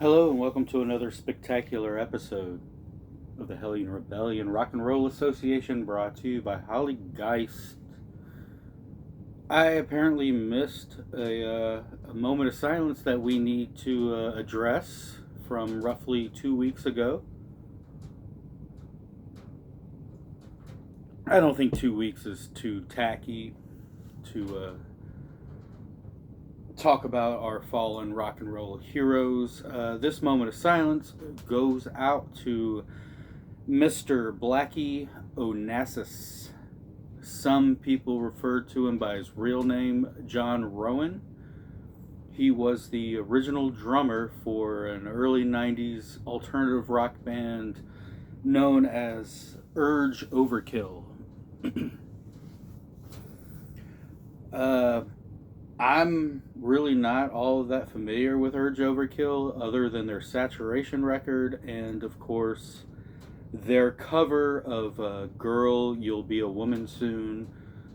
Hello and welcome to another spectacular episode of the Hellion Rebellion Rock and Roll Association, brought to you by Holly Geist. I apparently missed a moment of silence that we need to address from roughly 2 weeks ago. I don't think 2 weeks is too tacky to talk about our fallen rock and roll heroes. This moment of silence goes out to Mr. Blackie Onassis. Some people refer to him by his real name, John Rowan. He was the original drummer for an early 90s alternative rock band known as Urge Overkill. I'm really not all that familiar with Urge Overkill other than their Saturation record and, of course, their cover of Girl, You'll Be a Woman Soon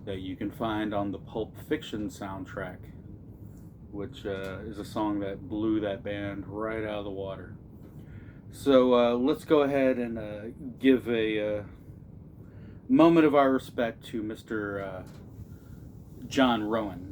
that you can find on the Pulp Fiction soundtrack, which is a song that blew that band right out of the water. So let's go ahead and give a moment of our respect to Mr. John Rowan.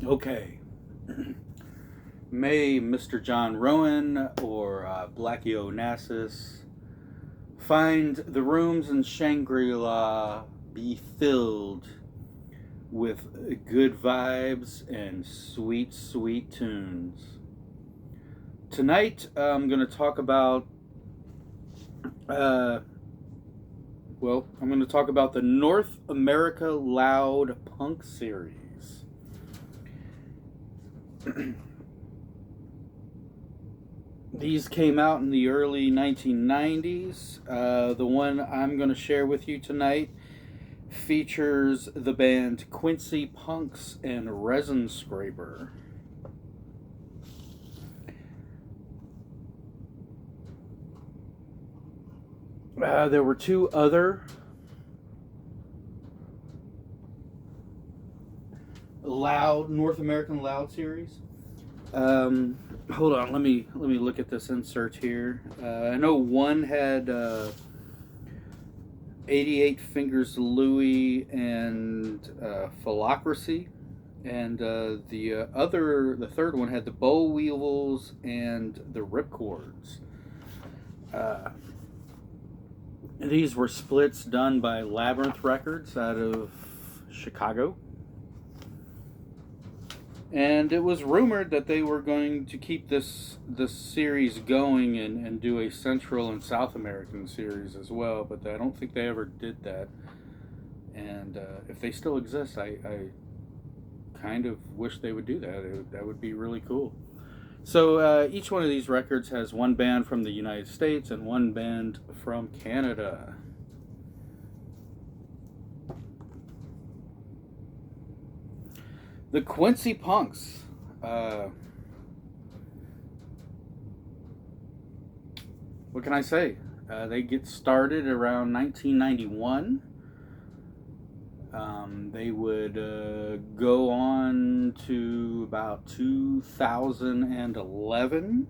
Okay. May Mr. John Rowan or Blackie Onassis find the rooms in Shangri-La be filled with good vibes and sweet, sweet tunes. Tonight I'm going to talk about, I'm going to talk about the North America Loud Punk series. These came out in the early 1990s. The one I'm going to share with you tonight features the band Quincy, Punx, and Resin Scraper. There were two other loud North American Loud series. Hold on, let me look at this insert here. I know one had 88 Fingers Louie and Philocracy, and the third one had the Boll Weevils and the Ripcords. These were splits done by Labyrinth Records out of Chicago. And it was rumored that they were going to keep this series going and do a Central and South American series as well, but I don't think they ever did that. And if they still exist, I kind of wish they would do that. That would be really cool. So each one of these records has one band from the United States and one band from Canada. The Quincy Punx. What can I say? They get started around 1991. They would go on to about 2011.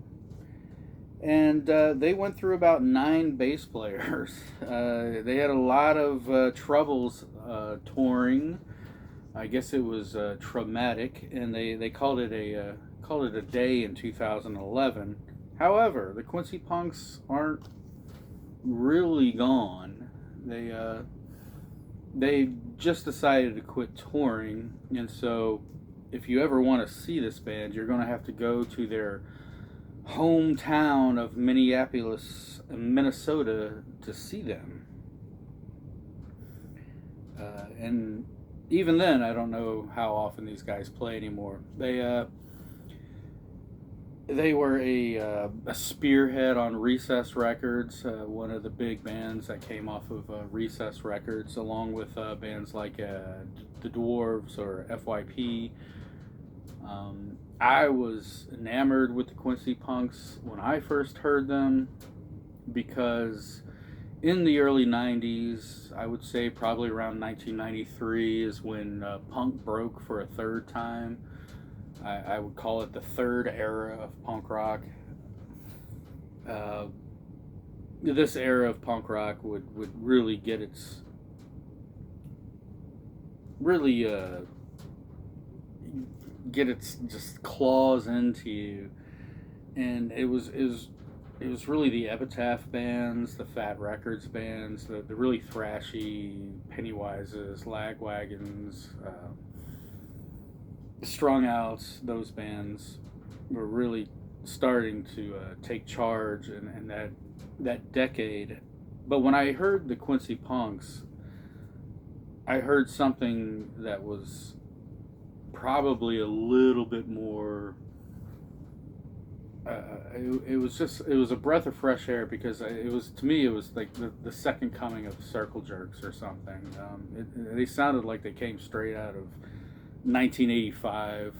And they went through about 9 bass players. They had a lot of troubles touring. I guess it was traumatic, and they called it a day in 2011. However, the Quincy Punx aren't really gone. They just decided to quit touring, and so if you ever want to see this band, you're going to have to go to their hometown of Minneapolis, Minnesota, to see them. And even then, I don't know how often these guys play anymore. They were a spearhead on Recess Records, one of the big bands that came off of Recess Records, along with bands like the Dwarves or FYP. I was enamored with the Quincy Punx when I first heard them because in the early 90s, I would say probably around 1993 is when punk broke for a third time. I would call it the third era of punk rock. Uh, this era of punk rock would really get its really get its just claws into you, and it was really the Epitaph bands, the Fat Records bands, the really thrashy Pennywises, Lagwagons, Strung Outs. Those bands were really starting to take charge in that decade. But when I heard the Quincy Punx, I heard something that was probably a little bit more. It was a breath of fresh air because it was, to me, it was like the second coming of the Circle Jerks or something. They sounded like they came straight out of 1985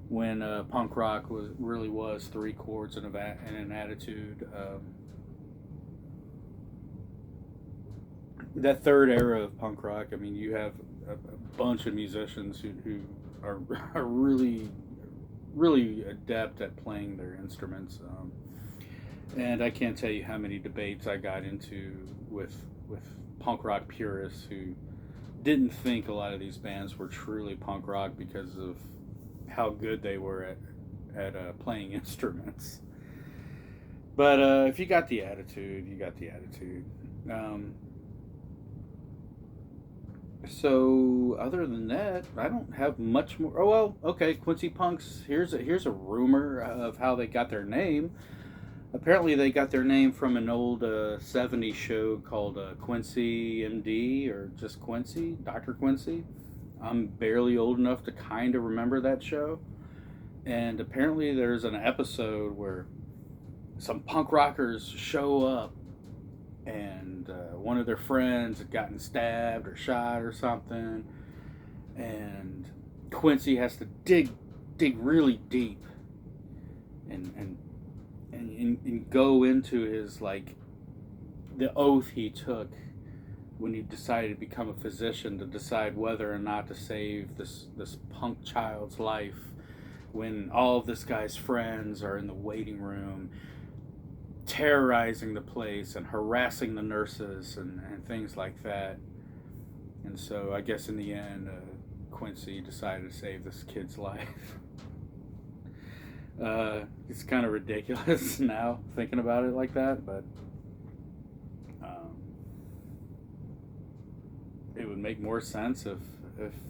when punk rock was three chords and an attitude. That third era of punk rock, I mean, you have a bunch of musicians who are really adept at playing their instruments, and I can't tell you how many debates I got into with punk rock purists who didn't think a lot of these bands were truly punk rock because of how good they were at playing instruments. But if you got the attitude, you got the attitude. So other than that, I don't have much more. Oh well, okay. Quincy Punx. Here's a rumor of how they got their name. Apparently, they got their name from an old '70s show called Quincy MD, or just Quincy, Dr. Quincy. I'm barely old enough to kind of remember that show. And apparently, there's an episode where some punk rockers show up, and one of their friends had gotten stabbed or shot or something, and Quincy has to dig really deep and go into his, like, the oath he took when he decided to become a physician, to decide whether or not to save this punk child's life, when all of this guy's friends are in the waiting room terrorizing the place and harassing the nurses and things like that. And so I guess in the end, Quincy decided to save this kid's life. It's kind of ridiculous now thinking about it like that, but it would make more sense if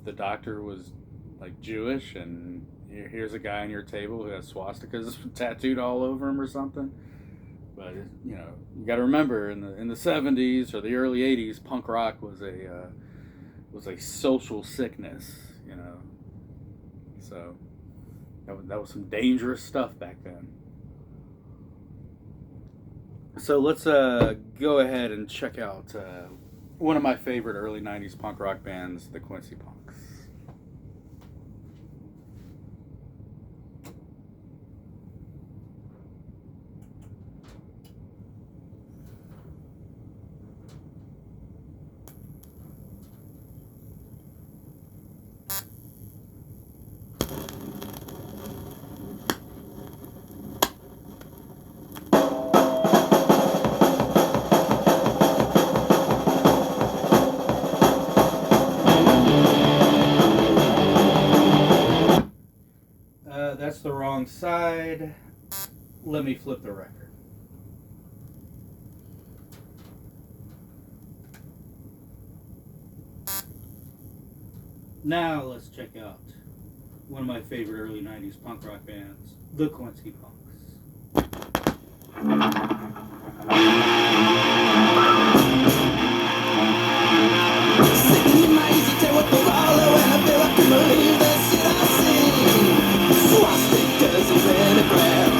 the doctor was like Jewish, and here's a guy on your table who has swastikas tattooed all over him or something. But you got to remember, in the 70s or the early 80s, punk rock was a social sickness, So that was some dangerous stuff back then. So let's go ahead and check out one of my favorite early 90s punk rock bands, the Quincy Punx. That's the wrong side. Let me flip the record. Now let's check out one of my favorite early 90s punk rock bands, the Quincy Punx. Sitting in my easy chair with the roller, and I feel I can believe the shit I see. Swastikas and red prayer.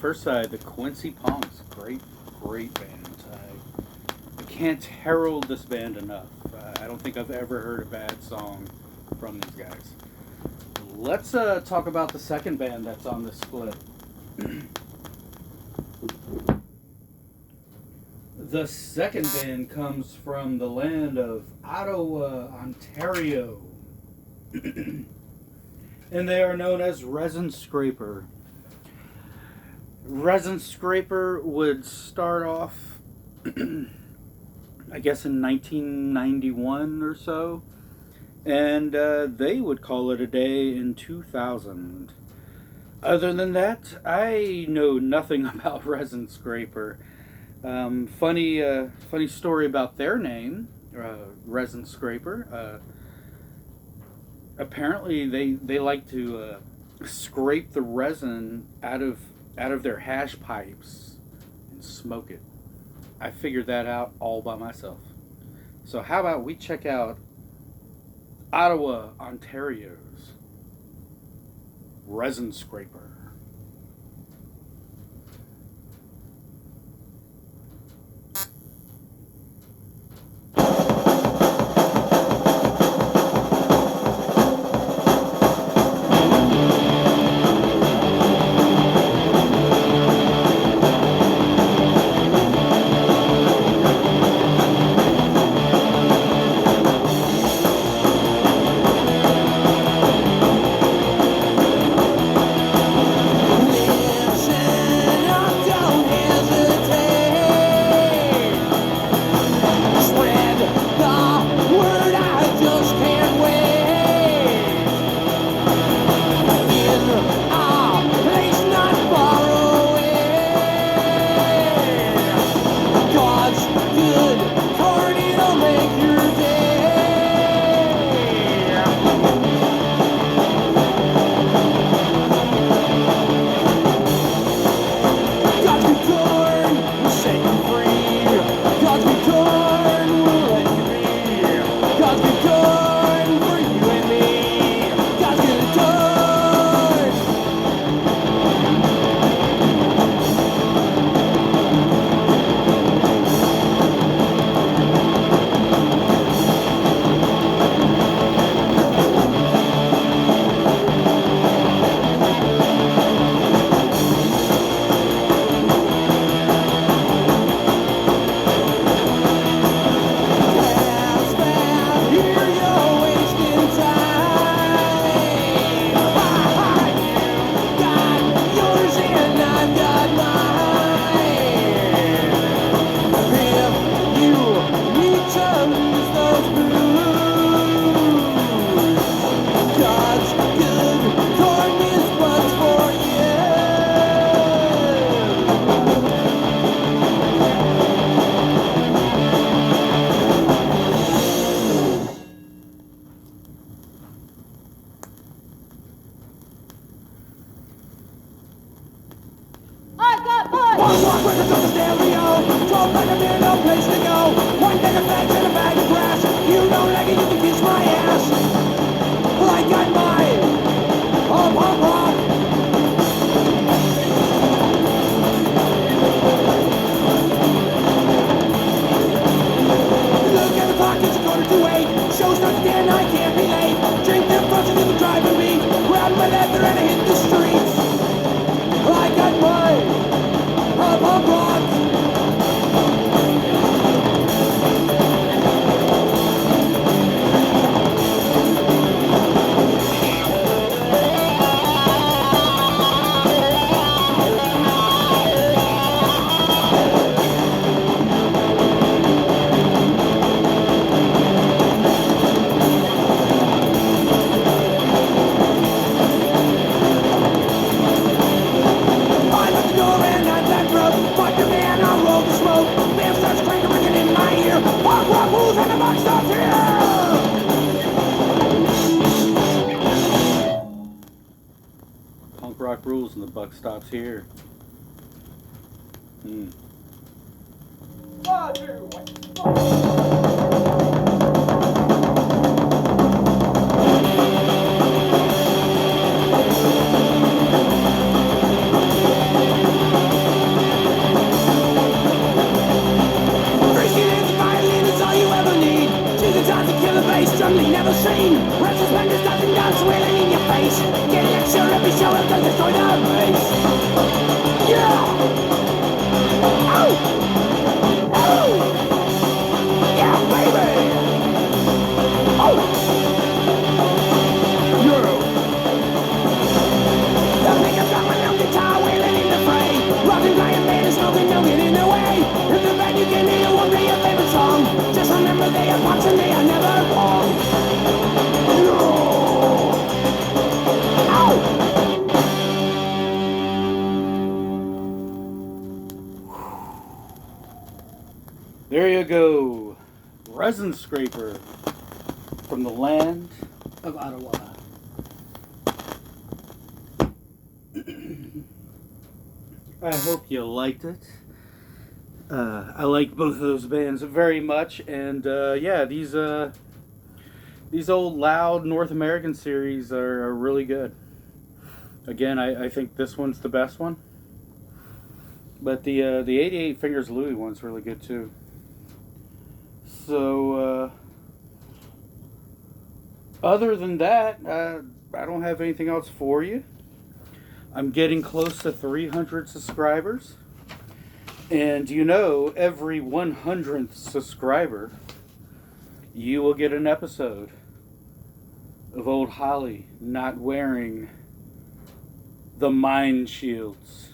first side, the Quincy Punx. Great, great band. I can't herald this band enough. I don't think I've ever heard a bad song from these guys. Let's talk about the second band that's on this split. The second band comes from the land of Ottawa, Ontario. And they are known as Resin Scraper. Resin Scraper would start off, I guess, in 1991 or so. And they would call it a day in 2000. Other than that, I know nothing about Resin Scraper. Funny story about their name, Resin Scraper. Apparently, they like to scrape the resin out of their hash pipes and smoke it. I figured that out all by myself. So how about we check out Ottawa, Ontario's Resin Scraper. Rules and the buck stops here. destroy the base. Yeah! Ow! Ow! Yeah, baby! Oh! Yeah! The pickup got my own guitar wailing in the fray. Rockin' playing band and smoking, don't get in the way. If the band you can hear won't play your favorite song, just remember they are punks and they are never wrong. No! Ow! There you go. Resin scraper from the land of Ottawa. I hope you liked it. I like both of those bands very much, and yeah, these old loud North American series are really good. Again, I think this one's the best one, but the 88 Fingers Louie one's really good too. So other than that, I don't have anything else for you. I'm getting close to 300 subscribers. And you know, every 100th subscriber, you will get an episode of Old Holly not wearing the mind shields.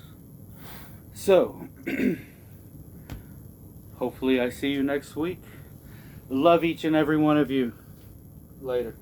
So, hopefully I see you next week. Love each and every one of you. Later.